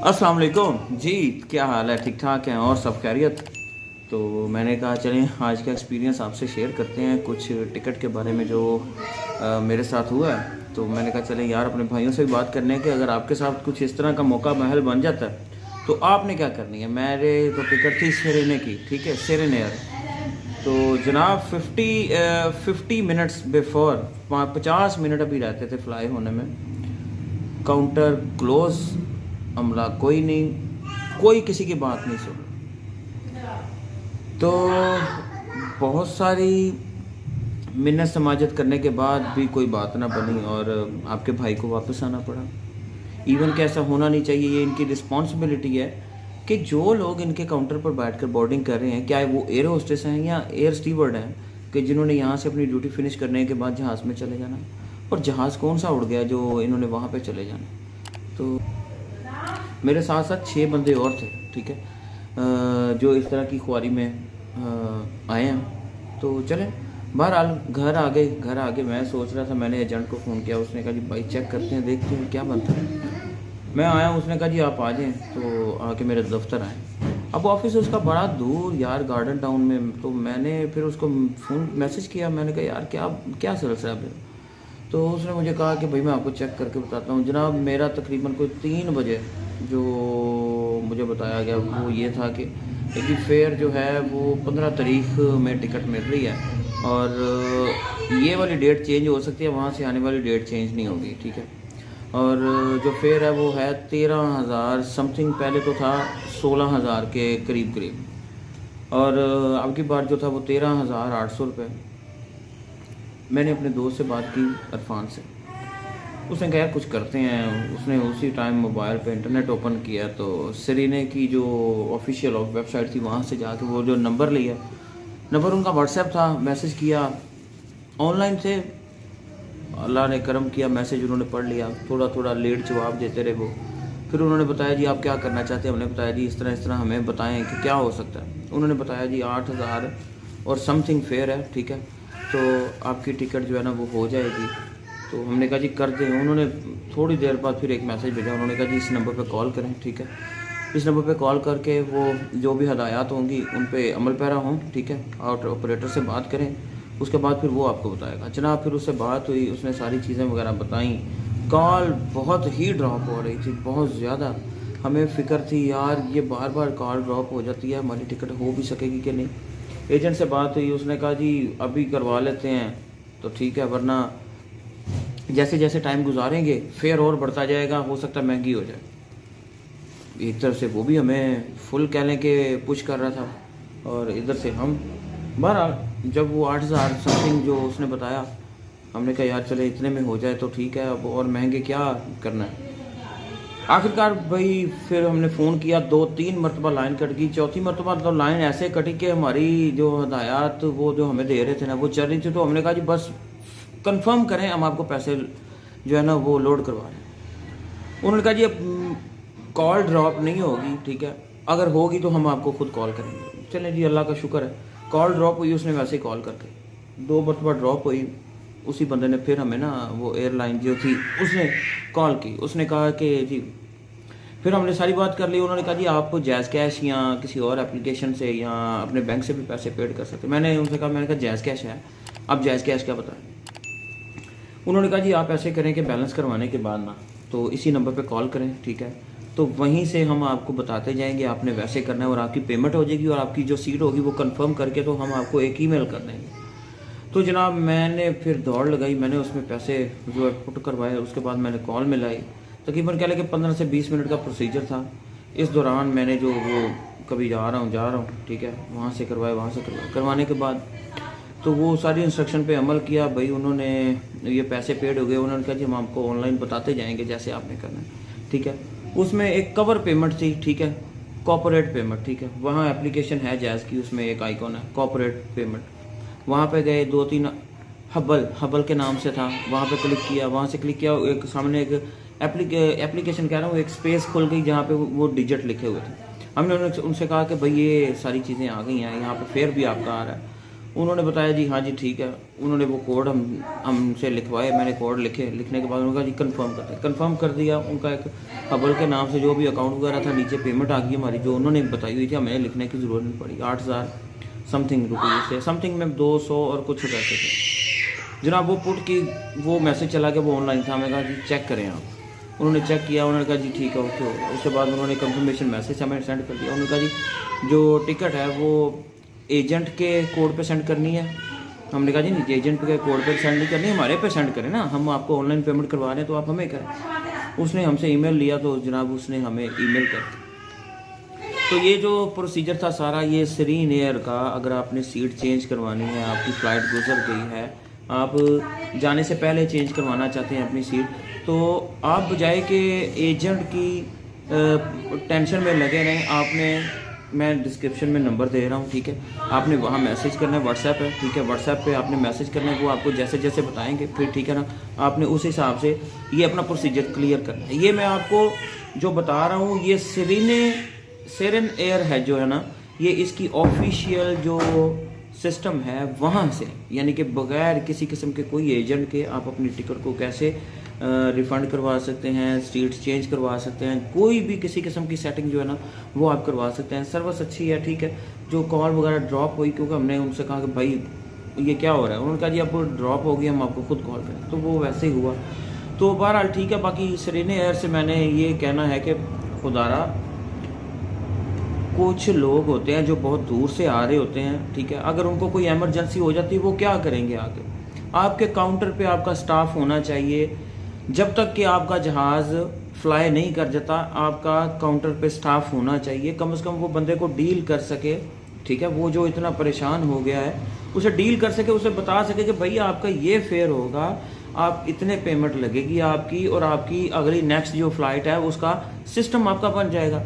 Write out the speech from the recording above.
अस्सलाम वालेकुम जी। क्या हाल है? ठीक ठाक हैं और सब खैरियत? तो मैंने कहा चलें आज का एक्सपीरियंस आपसे शेयर करते हैं कुछ टिकट के बारे में जो मेरे साथ हुआ है। तो मैंने कहा चलें यार अपने भाइयों से भी बात करने हैं कि अगर आपके साथ कुछ इस तरह का मौका महल बन जाता है तो आपने क्या करनी है। मेरे तो टिकट थी सेरेने की, ठीक है, सेरेन एयर। तो जनाब 50 मिनट्स बिफोर, 50 मिनट अभी रहते थे फ्लाई होने में, काउंटर क्लोज, अमला कोई नहीं, कोई किसी की बात नहीं सुन। तो बहुत सारी मिन्नत समाजत करने के बाद भी कोई बात ना बनी और आपके भाई को वापस आना पड़ा। इवन कि ऐसा होना नहीं चाहिए, ये इनकी रिस्पॉन्सिबिलिटी है कि जो लोग इनके काउंटर पर बैठकर बोर्डिंग कर रहे हैं, क्या वो एयर होस्टेस हैं या एयर स्टीवर्ड हैं, कि जिन्होंने यहाँ से अपनी ड्यूटी फिनिश करने के बाद जहाज़ में चले जाना। और जहाज़ कौन सा उड़ गया जो इन्होंने वहाँ पे चले जाना। तो मेरे साथ साथ 6 बंदे और थे, ठीक है, जो इस तरह की ख्वारी में आए हैं। तो चलें, बहरहाल घर आ गए। मैं सोच रहा था, मैंने एजेंट को फ़ोन किया, उसने कहा जी भाई चेक करते हैं, देखते हैं क्या बनता है। मैं आया, उसने कहा जी आप आ जाएँ, तो आके मेरे दफ्तर आए। अब ऑफिस उसका बड़ा दूर यार, गार्डन टाउन में। तो मैंने फिर उसको फ़ोन मैसेज किया, मैंने कहा यार क्या क्या सिलसिला है। तो उसने मुझे कहा कि भाई मैं आपको चेक करके बताता हूँ। जनाब मेरा तकरीबन कोई 3 बजे जो मुझे बताया गया वो ये था कि एक फेयर जो है वो 15 तारीख में टिकट मिल रही है और ये वाली डेट चेंज हो सकती है, वहाँ से आने वाली डेट चेंज नहीं होगी, ठीक है। और जो फेयर है वो है 13,000 समथिंग, पहले तो था 16,000 के करीब करीब, और अब की बार जो था वो 13,800 रुपये। मैंने अपने दोस्त से बात की, अरफान से, उसने कहा कुछ करते हैं। उसने उसी टाइम मोबाइल पे इंटरनेट ओपन किया तो सरीने की जो ऑफिशियल वेबसाइट थी वहाँ से जाके वो जो नंबर लिया, नंबर उनका व्हाट्सएप था, मैसेज किया ऑनलाइन से। अल्लाह ने करम किया, मैसेज उन्होंने पढ़ लिया, थोड़ा थोड़ा लेट जवाब देते रहे वो। फिर उन्होंने बताया जी आप क्या करना चाहते हैं। हमने बताया जी इस तरह हमें बताएं कि क्या हो सकता है। उन्होंने बताया जी 8,000 और समथिंग फेयर है, ठीक है, तो आपकी टिकट जो है ना वो हो जाएगी। तो हमने कहा जी कर दें। उन्होंने थोड़ी देर बाद फिर एक मैसेज भेजा, उन्होंने कहा जी इस नंबर पे कॉल करें, ठीक है, इस नंबर पे कॉल करके वो जो भी हदायत होंगी उन पे अमल पैरा हों, ठीक है, और ऑपरेटर से बात करें, उसके बाद फिर वो आपको बताएगा। जनाब फिर उससे बात हुई, उसने सारी चीज़ें वगैरह बताई। कॉल बहुत ही ड्रॉप हो रही थी, बहुत ज़्यादा। हमें फ़िक्र थी यार ये बार बार कॉल ड्रॉप हो जाती है, हमारी टिकट हो भी सकेगी कि नहीं। एजेंट से बात हुई, उसने कहा जी अभी करवा लेते हैं तो ठीक है, वरना जैसे जैसे टाइम गुजारेंगे फेयर और बढ़ता जाएगा, हो सकता है महंगी हो जाए। एक तरफ से वो भी हमें फुल कह लें कि पुश कर रहा था और इधर से हम। बहरहाल जब वो 8,000 समथिंग जो उसने बताया, हमने कहा यार चले इतने में हो जाए तो ठीक है, अब और महंगे क्या करना है। आखिरकार भाई फिर हमने फ़ोन किया, 2-3 मरतबा लाइन कट गई, चौथी मरतबा तो लाइन ऐसे कटी कि हमारी जो हदायत वो जो हमें दे रहे थे ना वो चल रही थी। तो हमने कहा जी बस कंफर्म करें, हम आपको पैसे जो है ना वो लोड करवा रहे हैं। उन्होंने कहा जी अब कॉल ड्रॉप नहीं होगी, ठीक है, अगर होगी तो हम आपको खुद कॉल करेंगे। चलें जी, अल्लाह का शुक्र है, कॉल ड्रॉप हुई। उसने वैसे ही कॉल करके 2 मरतबा ड्रॉप हुई। उसी बंदे ने फिर हमें ना वो एयरलाइन जो थी उसने कॉल की, उसने कहा कि जी, फिर हमने सारी बात कर ली। उन्होंने कहा जी आप जैज़ कैश या किसी और एप्लीकेशन से या अपने बैंक से भी पैसे पेड कर सकते। मैंने उनसे कहा, मैंने कहा जैज़ कैश है, आप जैज़ कैश क्या बताएं। उन्होंने कहा जी आप ऐसे करें कि बैलेंस करवाने के बाद ना तो इसी नंबर पे कॉल करें, ठीक है, तो वहीं से हम आपको बताते जाएंगे, आपने वैसे करना है और आपकी पेमेंट हो जाएगी और आपकी जो सीट होगी वो कंफर्म करके तो हम आपको एक ईमेल कर देंगे। तो जनाब मैंने फिर दौड़ लगाई, मैंने उसमें पैसे जो है पुट करवाए, उसके बाद मैंने कॉल मिलाई। तकरीबन कह लें कि 15 से 20 मिनट का प्रोसीजर था। इस दौरान मैंने जो वो कभी जा रहा हूँ, ठीक है, वहाँ से करवाए, वहाँ से करवाने के बाद तो वो सारी इंस्ट्रक्शन पे अमल किया। भाई उन्होंने ये पैसे पेड हो गए। उन्होंने कहा जी हम आपको ऑनलाइन बताते जाएंगे जैसे आपने करना है, ठीक है। उसमें एक कवर पेमेंट थी, ठीक है, कॉर्पोरेट पेमेंट, ठीक है, वहाँ एप्लीकेशन है जैज़ की, उसमें एक आइकॉन है कॉर्पोरेट पेमेंट। वहाँ पे गए, 2-3 हबल के नाम से था, वहाँ पे क्लिक किया, वहाँ से क्लिक किया, एक सामने एक एप्लीकेशन कह रहा हूँ, एक स्पेस खुल गई जहाँ पे वो डिजिट लिखे हुए थे। हमने उनसे कहा कि भाई ये सारी चीज़ें आ गई हैं, यहाँ पे फेयर भी आपका आ रहा है। उन्होंने बताया जी हाँ जी ठीक है। उन्होंने वो कोड हमसे लिखवाए, मैंने कोड लिखने के बाद उन्होंने कहा जी कंफर्म कर दिया। उनका एक हबल के नाम से जो भी अकाउंट वगैरह था, नीचे पेमेंट आ गई हमारी जो उन्होंने बताई हुई थी, हमें लिखने की ज़रूरत नहीं पड़ी। 8,000 समथिंग रुपीज़ थे, समथिंग में 200 और कुछ पैसे थे जनाब। वो पुट की वो मैसेज चला गया, वो ऑनलाइन था। मैंने कहा जी चेक करें आप। उन्होंने चेक किया, उन्होंने कहा जी ठीक है ओके हो गया। उसके बाद उन्होंने कंफर्मेशन मैसेज हमें सेंड कर दिया। उन्होंने कहा जी जो टिकट है वो एजेंट के कोड पे सेंड करनी है। हमने कहा जी नहीं, एजेंट के कोड पे सेंड नहीं करनी, हमारे पे सेंड करें ना, हम आपको ऑनलाइन पेमेंट करवा रहे हैं तो आप हमें करें। उसने हमसे ईमेल लिया तो जनाब उसने हमें ईमेल कर। तो ये जो प्रोसीजर था सारा, ये सीरीन एयर का, अगर आपने सीट चेंज करवानी है, आपकी फ़्लाइट गुजर गई है, आप जाने से पहले चेंज करवाना चाहते हैं अपनी सीट, तो आप बजाय कि एजेंट की टेंशन में लगे रहें, आपने, मैं डिस्क्रिप्शन में नंबर दे रहा हूँ, ठीक है, आपने वहाँ मैसेज करना है, व्हाट्सएप है, ठीक है, व्हाट्सएप पे आपने मैसेज करना है, वो आपको जैसे जैसे बताएंगे फिर, ठीक है ना, आपने उस हिसाब से ये अपना प्रोसीजर क्लियर करना है। ये मैं आपको जो बता रहा हूँ, ये सीरीन एयर है जो है ना, ये इसकी ऑफिशियल जो सिस्टम है वहाँ से, यानी कि बगैर किसी किस्म के कोई एजेंट के आप अपनी टिकट को कैसे रिफ़ंड करवा सकते हैं, सीट्स चेंज करवा सकते हैं, कोई भी किसी किस्म की सेटिंग जो है ना वो आप करवा सकते हैं। सर्विस अच्छी है, ठीक है। जो कॉल वगैरह ड्रॉप हुई, क्योंकि हमने उनसे कहा कि भाई ये क्या हो रहा है, उन्होंने कहा जी अब ड्रॉप होगी, हम आपको खुद कॉल करें, तो वो वैसे ही हुआ। तो बहरहाल ठीक है। बाकी सीरीन एयर से मैंने ये कहना है कि खुदारा, कुछ लोग होते हैं जो बहुत दूर से आ रहे होते हैं, ठीक है, अगर उनको कोई इमरजेंसी हो जाती है वो क्या करेंगे आगे। आपके काउंटर पे आपका स्टाफ होना चाहिए, जब तक कि आपका जहाज़ फ्लाई नहीं कर जाता, आपका काउंटर पे स्टाफ होना चाहिए, कम से कम वो बंदे को डील कर सके, ठीक है, वो जो इतना परेशान हो गया है उसे डील कर सके, उसे बता सके कि भाई आपका ये फेयर होगा, आप इतने पेमेंट लगेगी आपकी, और आपकी अगली नेक्स्ट जो फ़्लाइट है उसका सिस्टम आपका बन जाएगा।